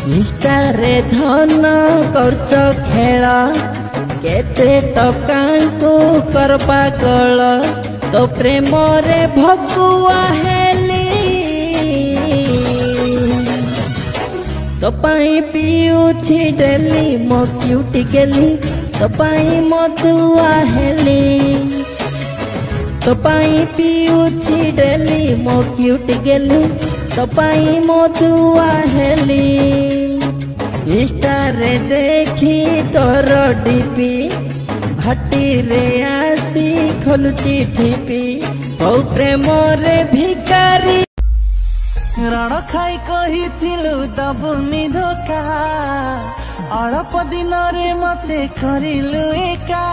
निष्ठारे धन करच खेल केते टका को कर पागल तो प्रेम रे भकुआ हेली तो पाई पियुछि डेली मो क्यूटी गेली तो पाई मधुआ हेली तो पाई पियुछि डेली मो क्यूटी गेली तो पाई मधुआ हेली इंस्टा रे देखी तोर डीपी भाटी रे आसी खोलुची ठीपी तो प्रेम रे भिकारी रण खाई कही थिलु दबुनी धोखा अल्प दिन रे मते करिलु एका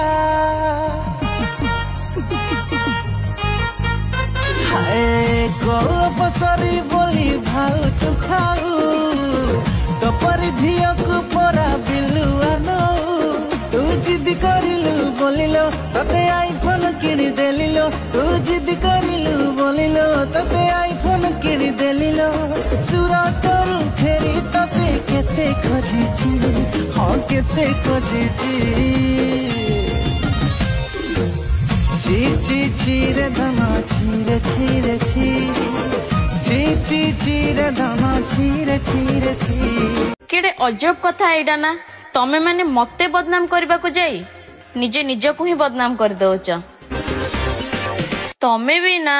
हाय को बसरी बोली भाउ तू खाऊ तो पर झिया को परा बिलुआ नो तू जिद करिलु बोलिलो तते आईफोन किनी देलिलो तू जिद करिलु बोलिलो तते आईफोन किनी देलिलो सुरतरु फेरी तते केते खोजिची हां केते खोजिची ची ची ची रे धमा ची रे ची रे ची ची ची ची रे धमा ची रे ची रे ची केडे अजब कथा एडा ना तमे माने मते बदनाम करबा को जाई निजे निज को ही बदनाम कर दोच तमे भी ना।